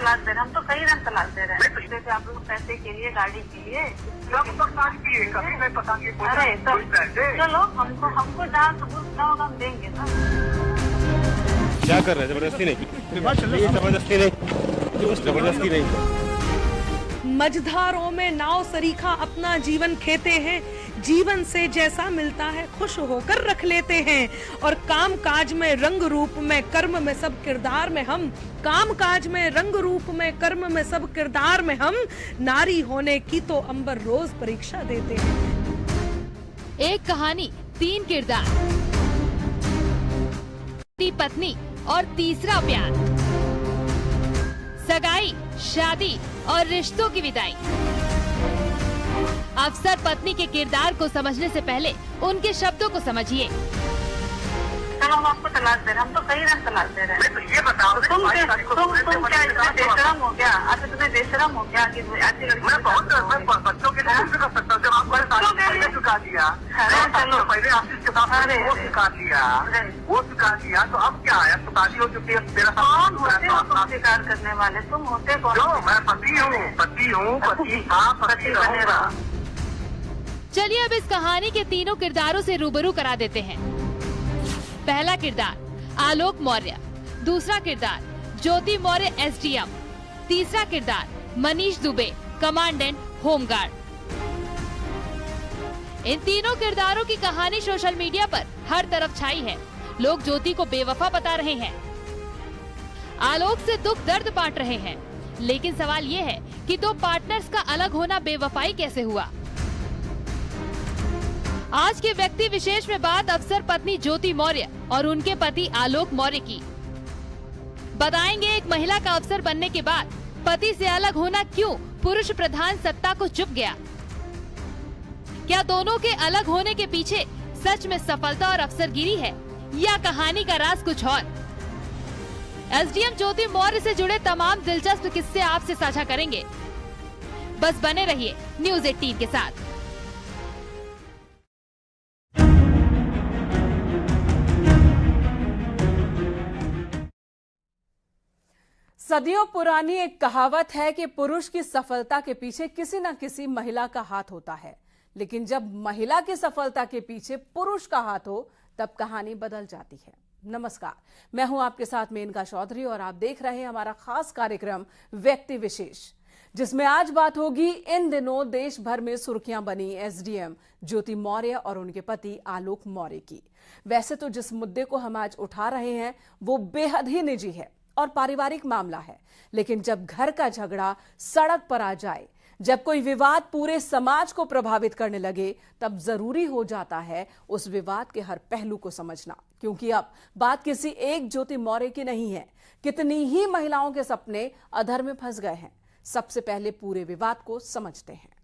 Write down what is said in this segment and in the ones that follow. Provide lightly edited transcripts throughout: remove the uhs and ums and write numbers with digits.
तलाक दे रहे हैं, हम तो कई रंग तलाक दे रहे हैं। जैसे आप लोग पैसे के लिए, गाड़ी के लिए, कभी नहीं पता कि अरे चलो हमको जहाँ सबूत ना होगा हम देंगे ना। क्या कर रहे हैं? जबरदस्ती नहीं, जबरदस्ती नहीं। मझधारों में नाव सरीखा अपना जीवन खेते हैं, जीवन से जैसा मिलता है खुश होकर रख लेते हैं। और काम काज में रंग रूप में कर्म में सब किरदार में हम, काम काज में रंग रूप में कर्म में सब किरदार में हम, नारी होने की तो अंबर रोज परीक्षा देते हैं। एक कहानी, 3 किरदार, पत्नी और तीसरा प्यार, सगाई, शादी और रिश्तों की विदाई। अफसर पत्नी के किरदार को समझने से पहले उनके शब्दों को समझिए। चलो हम आपको तलाक दे रहे हैं, हम तो कई रंग तलाक दे रहे हैं। तो ये बताओ, तुम क्या इतना बेशरम हो गया? अच्छा तुम्हें बेशरम हो गया कि मैं बहुत बच्चों के लिए कर सकता हूँ। जब आपको पहले चुका दिया, चलो पहले ऑफिस के साथ वो चुका दिया, तो अब क्या है? तो शादी हो चुकी है, तेरा कौन होते हो तुम स्वीकार करने वाले? तुम होते कौन? मैं पति हूँ, पति रहूंगा। चलिए अब इस कहानी के तीनों किरदारों से रूबरू करा देते हैं। पहला किरदार आलोक मौर्य, दूसरा किरदार ज्योति मौर्य एसडीएम, तीसरा किरदार मनीष दुबे कमांडेंट होमगार्ड। इन तीनों किरदारों की कहानी सोशल मीडिया पर हर तरफ छाई है। लोग ज्योति को बेवफा बता रहे हैं, आलोक से दुख दर्द बांट रहे हैं। लेकिन सवाल ये है कि दो पार्टनर्स का अलग होना बेवफाई कैसे हुआ? आज के व्यक्ति विशेष में बात अफसर पत्नी ज्योति मौर्य और उनके पति आलोक मौर्य की। बताएंगे एक महिला का अफसर बनने के बाद पति से अलग होना क्यों पुरुष प्रधान सत्ता को चुप गया? क्या दोनों के अलग होने के पीछे सच में सफलता और अफसरगिरी है या कहानी का राज कुछ और? एसडीएम ज्योति मौर्य से जुड़े तमाम दिलचस्प किस्से आपसे साझा करेंगे। बस बने रहिए न्यूज़ 18 के साथ। सदियों पुरानी एक कहावत है कि पुरुष की सफलता के पीछे किसी न किसी महिला का हाथ होता है, लेकिन जब महिला की सफलता के पीछे पुरुष का हाथ हो तब कहानी बदल जाती है। नमस्कार, मैं हूं आपके साथ मेनका चौधरी और आप देख रहे हैं हमारा खास कार्यक्रम व्यक्ति विशेष, जिसमें आज बात होगी इन दिनों देश भर में सुर्खियां बनी एसडीएम ज्योति मौर्य और उनके पति आलोक मौर्य की। वैसे तो जिस मुद्दे को हम आज उठा रहे हैं वो बेहद ही निजी है और पारिवारिक मामला है, लेकिन जब घर का झगड़ा सड़क पर आ जाए, जब कोई विवाद पूरे समाज को प्रभावित करने लगे, तब जरूरी हो जाता है उस विवाद के हर पहलू को समझना। क्योंकि अब बात किसी एक ज्योति मौर्य की नहीं है, कितनी ही महिलाओं के सपने अधर में फंस गए हैं। सबसे पहले पूरे विवाद को समझते हैं।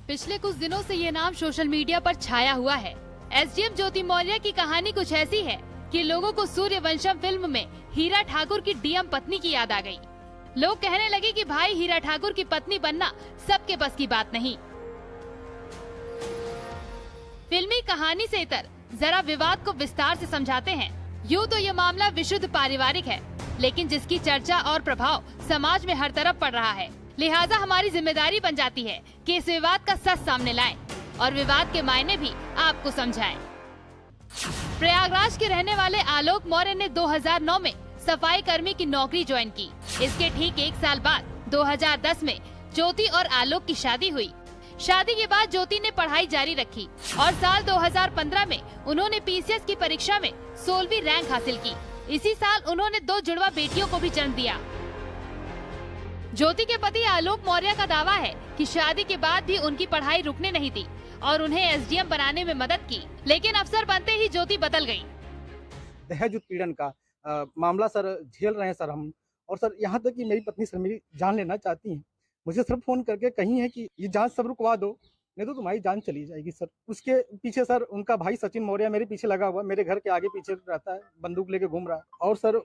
पिछले कुछ दिनों से ये नाम सोशल मीडिया पर छाया हुआ है। एसडीएम ज्योति मौर्य की कहानी कुछ ऐसी है कि लोगों को सूर्यवंशम फिल्म में हीरा ठाकुर की डीएम पत्नी की याद आ गई। लोग कहने लगे कि भाई हीरा ठाकुर की पत्नी बनना सबके बस की बात नहीं। फिल्मी कहानी से इतर जरा विवाद को विस्तार से समझाते हैं। यूँ तो ये मामला विशुद्ध पारिवारिक है, लेकिन जिसकी चर्चा और प्रभाव समाज में हर तरफ पड़ रहा है, लिहाजा हमारी जिम्मेदारी बन जाती है कि इस विवाद का सच सामने लाएं और विवाद के मायने भी आपको समझाएं। प्रयागराज के रहने वाले आलोक मौर्य ने 2009 में सफाई कर्मी की नौकरी ज्वाइन की। इसके ठीक 1 साल बाद 2010 में ज्योति और आलोक की शादी हुई। शादी के बाद ज्योति ने पढ़ाई जारी रखी और साल 2015 में उन्होंने पीसीएस की परीक्षा में 16वीं रैंक हासिल की। इसी साल उन्होंने 2 जुड़वा बेटियों को भी जन्म दिया। ज्योति के पति आलोक मौर्य का दावा है कि शादी के बाद भी उनकी पढ़ाई रुकने नहीं दी और उन्हें एसडीएम बनाने में मदद की, लेकिन अफसर बनते ही ज्योति बदल गई। दहेज उत्पीड़न का मामला सर झेल रहे हैं सर हम, और सर यहाँ तक कि मेरी पत्नी सर मेरी जान लेना चाहती हैं। मुझे सर फोन करके कही है कि ये जांच सब रुकवा दो, नहीं तो तुम्हारी जान चली जाएगी सर। उसके पीछे सर उनका भाई सचिन मौर्य मेरे पीछे लगा हुआ, मेरे घर के आगे पीछे रहता है, बंदूक लेके घूम रहा है। और सर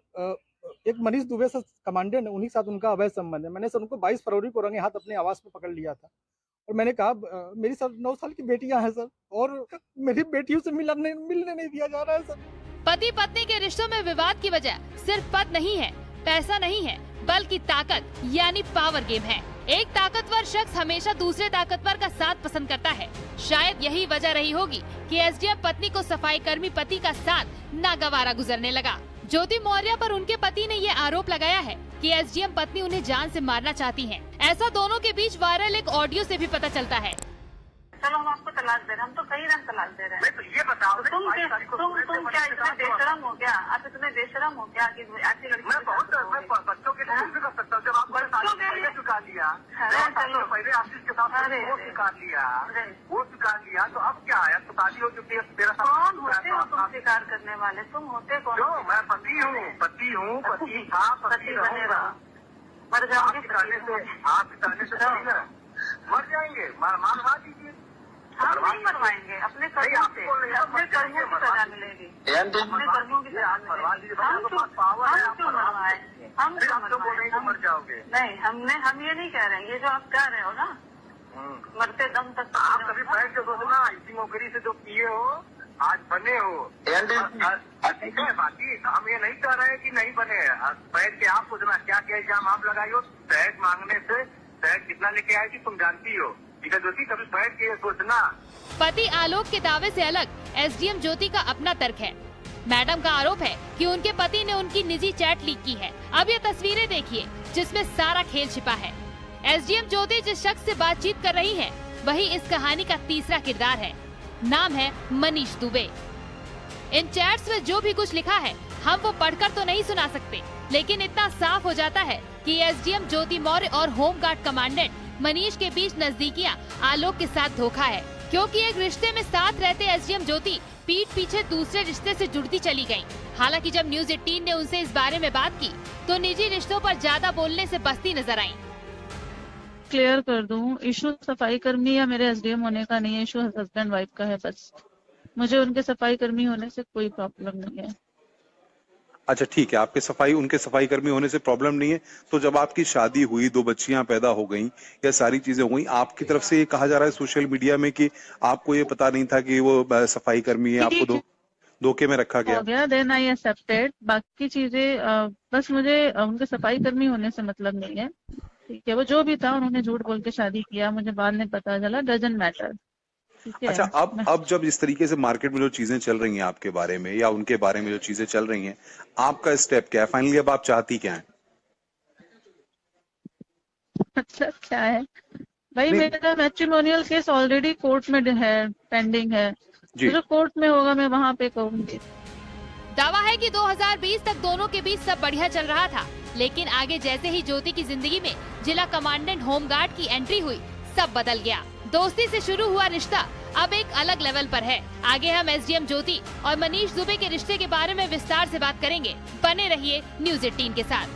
एक मनीष दुबे से कमांडेंट है, उन्हीं के साथ उनका अवैध संबंध है। मैंने सर उनको 22 फरवरी को रंगे हाथ अपने आवास पे पकड़ लिया था और मैंने कहा मेरी सर 9 साल की बेटियां हैं सर, और मेरी बेटियों से मिलने नहीं दिया जा रहा है सर। पति पत्नी के रिश्तों में विवाद की वजह सिर्फ पद नहीं है, पैसा नहीं है, बल्कि ताकत यानी पावर गेम है। एक ताकतवर शख्स हमेशा दूसरे ताकतवर का साथ पसंद करता है। शायद यही वजह रही होगी कि एसडीएम पत्नी को सफाई कर्मी पति का साथ नागवारा गुजरने लगा। ज्योति मौर्य पर उनके पति ने ये आरोप लगाया है कि एसडीएम पत्नी उन्हें जान से मारना चाहती हैं। ऐसा दोनों के बीच वायरल एक ऑडियो से भी पता चलता है। चलो हम आपको तलाक दे रहे हैं, हम तो कई रंग तलाक दे रहे हैं। तो ये बताओ तुम क्या इतने बेशरम हो गया? आप इतने बेशरम हो गया कि ऐसी लड़की मैं बच्चों के लिए कर सकता हूँ। जब आप पहले चुका लिया, पहले आशीष के साथ वो चुका लिया, तो अब क्या है? तो शादी हो चुकी है। तेरा कौन होते हो तुम स्वीकार करने वाले? तुम होते कौन? मैं पति हूँ, पति था, पति बने रहो। मर जाओगे आप से मर जाएंगे, मरवा दीजिए। हम नहीं मरवाएंगे, अपने कर्मों से, अपने कर्मों की सजा मिलेगी, अपने कर्मों की सजा मिलेगी। हम क्यों मरवाएंगे? हम क्यों मर जाओगे? नहीं, हम ये नहीं कह रहे हैं। ये जो आप कह रहे हो ना, मरते दम तक आप कभी बैठ के सोचो ना, इसी नौकरी से जो किए हो आज बने हो। ठीक है, बाकी हम ये नहीं कह रहे हैं कि नहीं बने। बैठ के आप सोचना क्या क्या इल्जाम आप लगाई हो। दहेज मांगने से दहेज कितना लेके आएगी तुम जानती हो। ज्योति कभी बैठ के सोचना। पति आलोक के दावे से अलग एसडीएम ज्योति का अपना तर्क है। मैडम का आरोप है कि उनके पति ने उनकी निजी चैट लीक की है। अब ये तस्वीरें देखिए जिसमें सारा खेल छिपा है। एसडीएम ज्योति जिस शख्स से बातचीत कर रही है वही इस कहानी का तीसरा किरदार है। नाम है मनीष दुबे। इन चैट्स में जो भी कुछ लिखा है हम वो पढ़कर तो नहीं सुना सकते, लेकिन इतना साफ हो जाता है कि एसडीएम ज्योति मौर्य और होमगार्ड कमांडेंट मनीष के बीच नजदीकियां आलोक के साथ धोखा है, क्योंकि एक रिश्ते में साथ रहते एसडीएम ज्योति पीठ पीछे दूसरे रिश्ते से जुड़ती चली गयी। हालांकि जब न्यूज 18 ने उनसे इस बारे में बात की तो निजी रिश्तों पर ज्यादा बोलने से बचती नजर आई। क्लियर कर दूं, इशू सफाई कर्मी या मेरे एसडीएम होने का नहीं है, इशू हस्बैंड वाइफ का है। बस मुझे उनके सफाई कर्मी होने से कोई प्रॉब्लम नहीं है। अच्छा ठीक है, आपके उनके सफाई कर्मी होने से प्रॉब्लम नहीं है। तो जब आपकी शादी हुई, 2 बच्चियां पैदा हो गईं, या सारी चीजें हो गई, आपकी तरफ से ये कहा जा रहा है सोशल मीडिया में कि आपको ये पता नहीं था कि वो सफाई कर्मी है, आपको धोखे में रखा गया। Then I accepted. बाकी चीजें बस मुझे उनके सफाई कर्मी होने से मतलब नहीं है। ठीक है, वो जो भी था उन्होंने झूठ बोल के शादी किया, मुझे बाद में पता चला, डजंट मैटर। अच्छा, अब जब इस तरीके से मार्केट में जो चीजें चल रही हैं आपके बारे में या उनके बारे में जो चीजें चल रही हैं, आपका स्टेप क्या है? फाइनली अब आप चाहती क्या है? मतलब क्या है भाई, मेरा मैट्रिमोनियल केस ऑलरेडी कोर्ट में है, पेंडिंग है। जो कोर्ट में होगा मैं वहाँ पे कहूंगी। दावा है कि 2020 तक दोनों के बीच सब बढ़िया चल रहा था, लेकिन आगे जैसे ही ज्योति की जिंदगी में जिला कमांडेंट होमगार्ड की एंट्री हुई सब बदल गया। दोस्ती से शुरू हुआ रिश्ता अब एक अलग लेवल पर है। आगे हम एसडीएम ज्योति और मनीष दुबे के रिश्ते के बारे में विस्तार से बात करेंगे। बने रहिए न्यूज 18 के साथ।